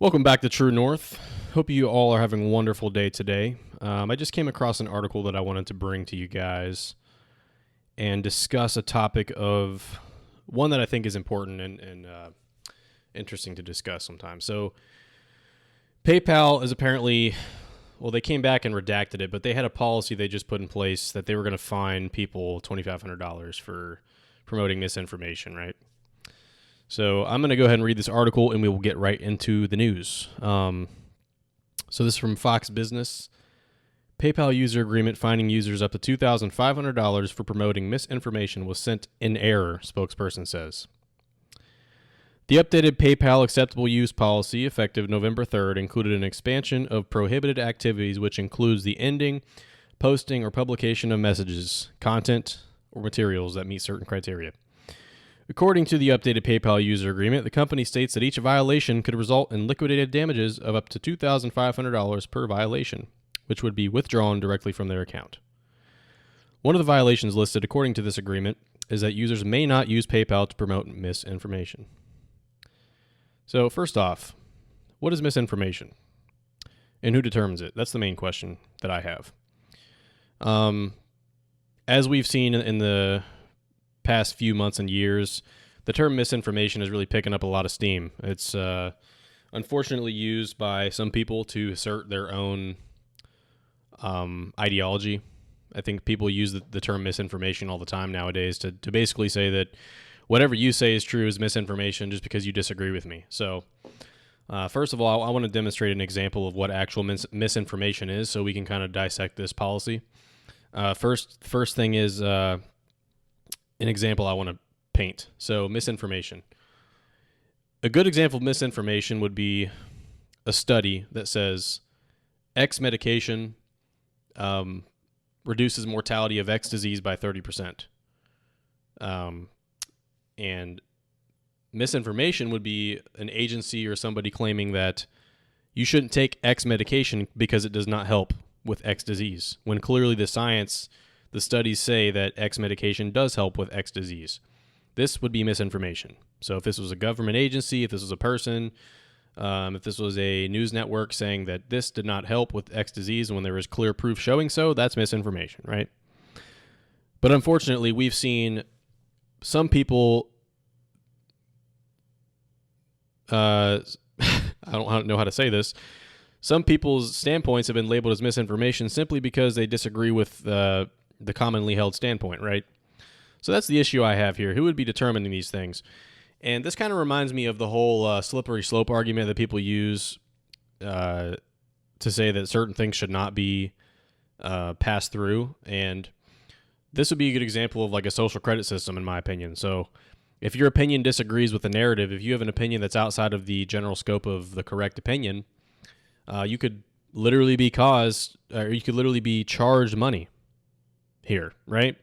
Welcome back to True North. Hope you all are having a wonderful day today. I just came across an article that I wanted to bring to you guys and discuss a topic of one that I think is important and interesting to discuss sometimes. So, PayPal is apparently, well, they came back and redacted it, but they had a policy they just put in place that they were going to fine people $2,500 for promoting misinformation, right? So I'm going to go ahead and read this article, and we will get right into the news. So this is from Fox Business. PayPal user agreement fining users up to $2,500 for promoting misinformation was sent in error, spokesperson says. The updated PayPal acceptable use policy, effective November 3rd, included an expansion of prohibited activities, which includes the ending, posting, or publication of messages, content, or materials that meet certain criteria. According to the updated PayPal user agreement, the company states that each violation could result in liquidated damages of up to $2,500 per violation, which would be withdrawn directly from their account. One of the violations listed according to this agreement is that users may not use PayPal to promote misinformation. So first off, what is misinformation? And who determines it? That's the main question that I have. As we've seen in the past few months and years, the term misinformation is really picking up a lot of steam. It's unfortunately used by some people to assert their own ideology. I think people use the term misinformation all the time nowadays to basically say that whatever you say is true is misinformation just because you disagree with me. So first of all, I want to demonstrate an example of what actual misinformation is so we can kind of dissect this policy. First thing is an example I want to paint. So misinformation. A good example of misinformation would be a study that says X medication reduces mortality of X disease by 30%. And misinformation would be an agency or somebody claiming that you shouldn't take X medication because it does not help with X disease, when clearly the studies say that X medication does help with X disease. This would be misinformation. So if this was a government agency, if this was a person, if this was a news network saying that this did not help with X disease when there was clear proof showing so, that's misinformation, right? But unfortunately, we've seen some people, I don't know how to say this, some people's standpoints have been labeled as misinformation simply because they disagree with the commonly held standpoint, right? So that's the issue I have here. Who would be determining these things? And this kind of reminds me of the whole slippery slope argument that people use to say that certain things should not be passed through. And this would be a good example of like a social credit system, in my opinion. So if your opinion disagrees with the narrative, if you have an opinion that's outside of the general scope of the correct opinion, you could literally be charged money here, right?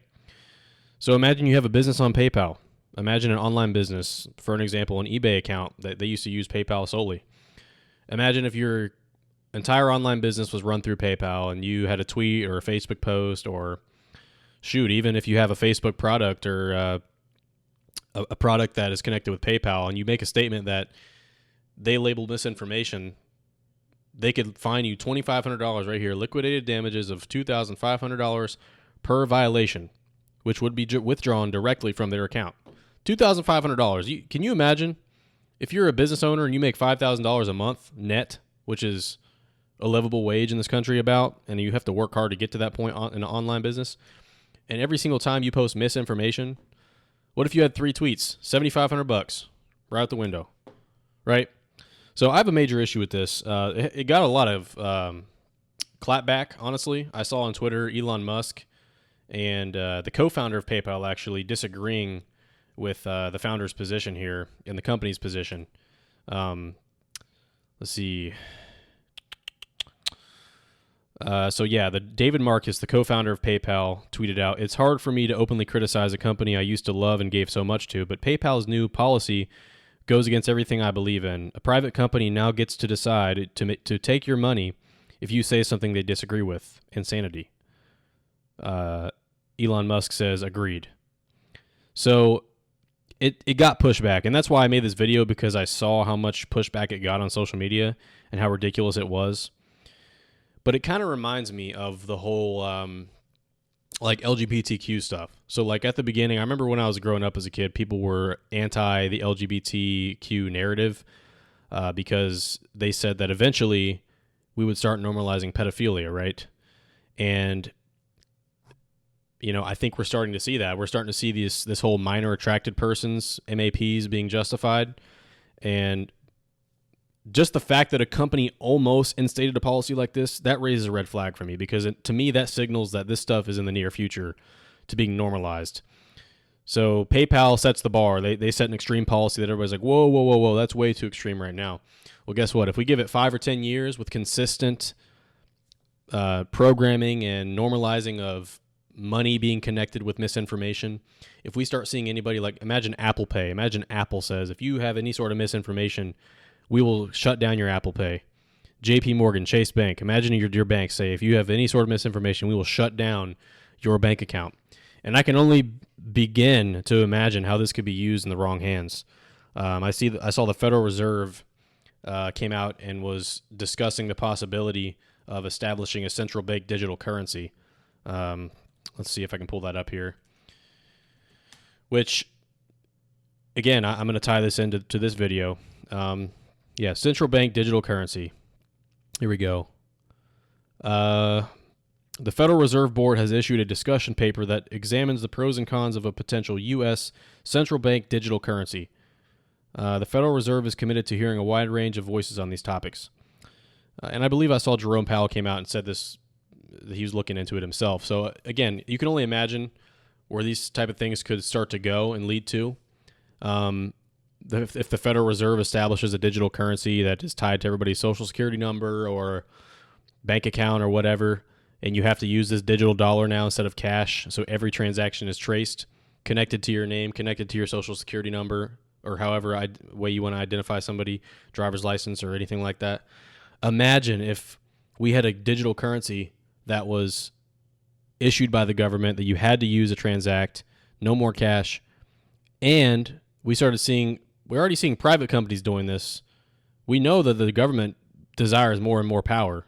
So imagine you have a business on PayPal. Imagine an online business, for an example, an eBay account that they used to use PayPal solely. Imagine if your entire online business was run through PayPal and you had a tweet or a Facebook post, or even if you have a Facebook product or a product that is connected with PayPal, and you make a statement that they labeled misinformation, they could fine you $2,500 right here, liquidated damages of $2,500 per violation, which would be withdrawn directly from their account. $2,500. Can you imagine if you're a business owner and you make $5,000 a month net, which is a livable wage in this country and you have to work hard to get to that point in an online business, and every single time you post misinformation, what if you had 3 tweets, $7,500 right out the window, right? So I have a major issue with this. It got a lot of clapback, honestly. I saw on Twitter Elon Musk and the co-founder of PayPal actually disagreeing with the founder's position here and the company's position. Let's see. David Marcus, the co-founder of PayPal, tweeted out, "It's hard for me to openly criticize a company I used to love and gave so much to, but PayPal's new policy goes against everything I believe in. A private company now gets to decide to take your money if you say something they disagree with. Insanity." Elon Musk says, agreed. So it got pushback, and that's why I made this video, because I saw how much pushback it got on social media and how ridiculous it was. But it kind of reminds me of the whole like LGBTQ stuff. So like at the beginning, I remember when I was growing up as a kid, people were anti the LGBTQ narrative because they said that eventually we would start normalizing pedophilia, right? And I think we're starting to see that. We're starting to see this whole minor attracted persons, MAPs, being justified. And just the fact that a company almost instated a policy like this, that raises a red flag for me, because to me that signals that this stuff is in the near future to being normalized. So PayPal sets the bar. They set an extreme policy that everybody's like, whoa, whoa, whoa, whoa, that's way too extreme right now. Well, guess what? If we give it 5 or 10 years with consistent programming and normalizing of money being connected with misinformation, if we start seeing anybody, like imagine Apple Pay, imagine Apple says, if you have any sort of misinformation, we will shut down your Apple Pay. JP Morgan, Chase Bank, imagine your bank say, if you have any sort of misinformation, we will shut down your bank account. And I can only begin to imagine how this could be used in the wrong hands. I saw the Federal Reserve came out and was discussing the possibility of establishing a central bank digital currency. Let's see if I can pull that up here. Which, again, I'm going to tie this into this video. Central bank digital currency. Here we go. The Federal Reserve Board has issued a discussion paper that examines the pros and cons of a potential U.S. central bank digital currency. The Federal Reserve is committed to hearing a wide range of voices on these topics. And I believe I saw Jerome Powell came out and said this, that he was looking into it himself. So again, you can only imagine where these type of things could start to go and lead to. If the Federal Reserve establishes a digital currency that is tied to everybody's social security number or bank account or whatever, and you have to use this digital dollar now instead of cash, so every transaction is traced, connected to your name, connected to your social security number, or however way you want to identify somebody, driver's license or anything like that. Imagine if we had a digital currency that was issued by the government that you had to use to transact, no more cash, and we're already seeing private companies doing this. We know that the government desires more and more power.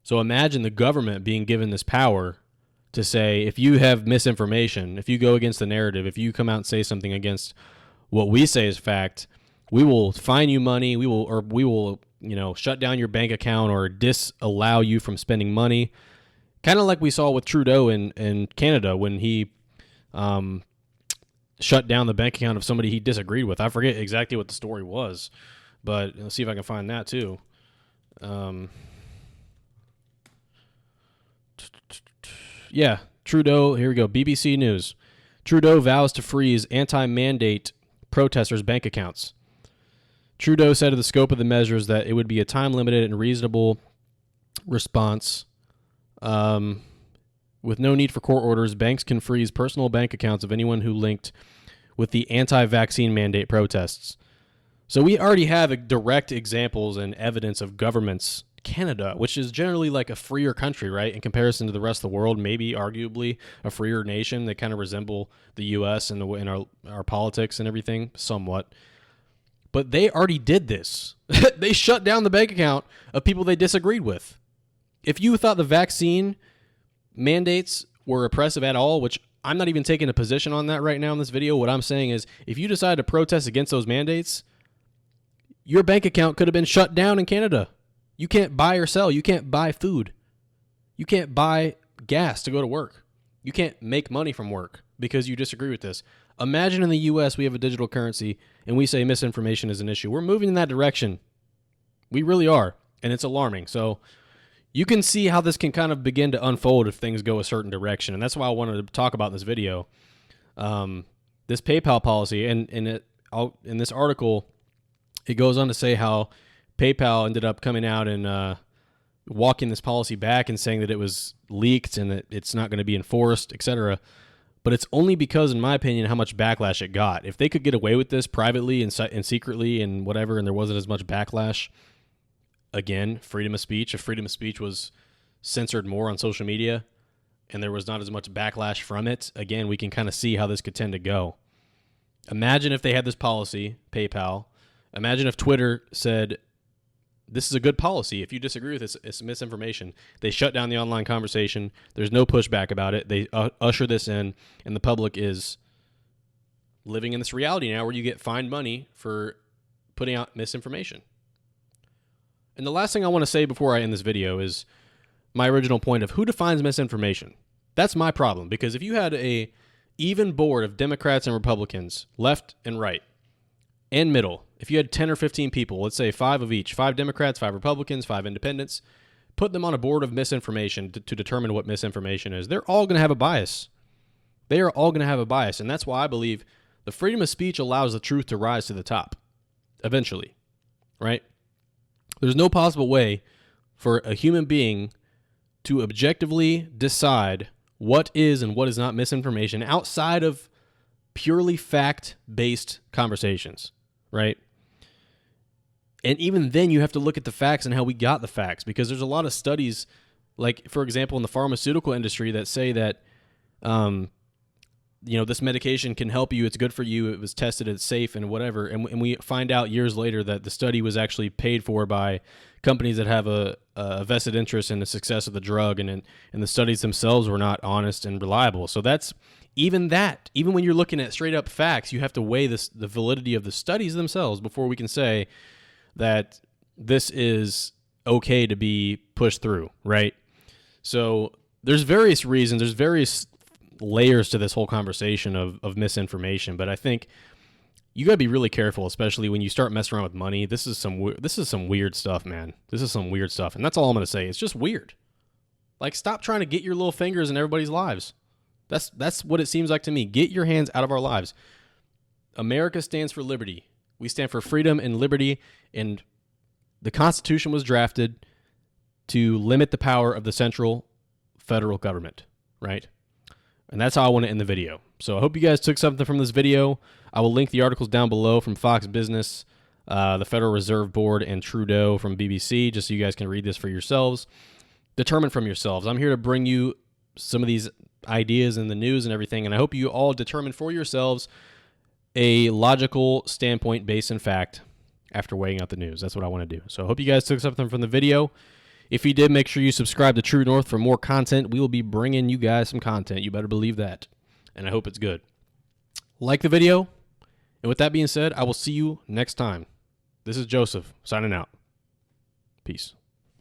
So imagine the government being given this power to say, if you have misinformation, if you go against the narrative, if you come out and say something against what we say is fact, we will fine you money. We will shut down your bank account or disallow you from spending money. Kind of like we saw with Trudeau in Canada when he shut down the bank account of somebody he disagreed with. I forget exactly what the story was, but let's see if I can find that too. Trudeau, here we go, BBC News. Trudeau vows to freeze anti-mandate protesters' bank accounts. Trudeau said of the scope of the measures that it would be a time-limited and reasonable response. With no need for court orders, banks can freeze personal bank accounts of anyone who linked with the anti-vaccine mandate protests. So we already have direct examples and evidence of governments, Canada, which is generally like a freer country, right, in comparison to the rest of the world, maybe arguably a freer nation. They kind of resemble the U.S. in our politics and everything, somewhat. But they already did this. They shut down the bank account of people they disagreed with. If you thought the vaccine mandates were oppressive at all, which I'm not even taking a position on that right now in this video, what I'm saying is if you decide to protest against those mandates, your bank account could have been shut down in Canada. You can't buy or sell. You can't buy food. You can't buy gas to go to work. You can't make money from work because you disagree with this. Imagine in the U.S. we have a digital currency and we say misinformation is an issue. We're moving in that direction. We really are, and it's alarming. So you can see how this can kind of begin to unfold if things go a certain direction, and that's why I wanted to talk about in this video. This PayPal policy, and in this article, it goes on to say how PayPal ended up coming out and walking this policy back and saying that it was leaked and that it's not going to be enforced, etc. But it's only because, in my opinion, how much backlash it got. If they could get away with this privately and secretly and whatever, and there wasn't as much backlash, again, freedom of speech. If freedom of speech was censored more on social media and there was not as much backlash from it, again, we can kind of see how this could tend to go. Imagine if they had this policy, PayPal. Imagine if Twitter said, this is a good policy. If you disagree with this, it's misinformation. They shut down the online conversation. There's no pushback about it. They usher this in, and the public is living in this reality now where you get fined money for putting out misinformation. And the last thing I want to say before I end this video is my original point of who defines misinformation. That's my problem, because if you had a even board of Democrats and Republicans, left and right, and middle, if you had 10 or 15 people, let's say 5 of each, 5 Democrats, 5 Republicans, 5 independents, put them on a board of misinformation to determine what misinformation is, they're all going to have a bias. They are all going to have a bias, and that's why I believe the freedom of speech allows the truth to rise to the top, eventually, right? There's no possible way for a human being to objectively decide what is and what is not misinformation outside of purely fact-based conversations, right? And even then, you have to look at the facts and how we got the facts, because there's a lot of studies, like, for example, in the pharmaceutical industry that say that, this medication can help you, it's good for you, it was tested, it's safe, and whatever. And we find out years later that the study was actually paid for by companies that have a vested interest in the success of the drug, and the studies themselves were not honest and reliable. So even when you're looking at straight up facts, you have to weigh the validity of the studies themselves before we can say that this is okay to be pushed through, right? So there's various reasons, there's various layers to this whole conversation of misinformation, but I think you got to be really careful, especially when you start messing around with money. This is some weird stuff, man. This is some weird stuff, and that's all I'm going to say. It's just weird. Like, stop trying to get your little fingers in everybody's lives. That's what it seems like to me. Get your hands out of our lives. America stands for liberty. We stand for freedom and liberty, and the Constitution was drafted to limit the power of the central federal government, right? And that's how I want to end the video. So I hope you guys took something from this video. I will link the articles down below from Fox Business, the Federal Reserve Board, and Trudeau from BBC, just so you guys can read this for yourselves. Determine from yourselves. I'm here to bring you some of these ideas in the news and everything, and I hope you all determine for yourselves a logical standpoint based in fact after weighing out the news. That's what I want to do. So I hope you guys took something from the video. If you did, make sure you subscribe to True North for more content. We will be bringing you guys some content. You better believe that. And I hope it's good. Like the video. And with that being said, I will see you next time. This is Joseph, signing out. Peace.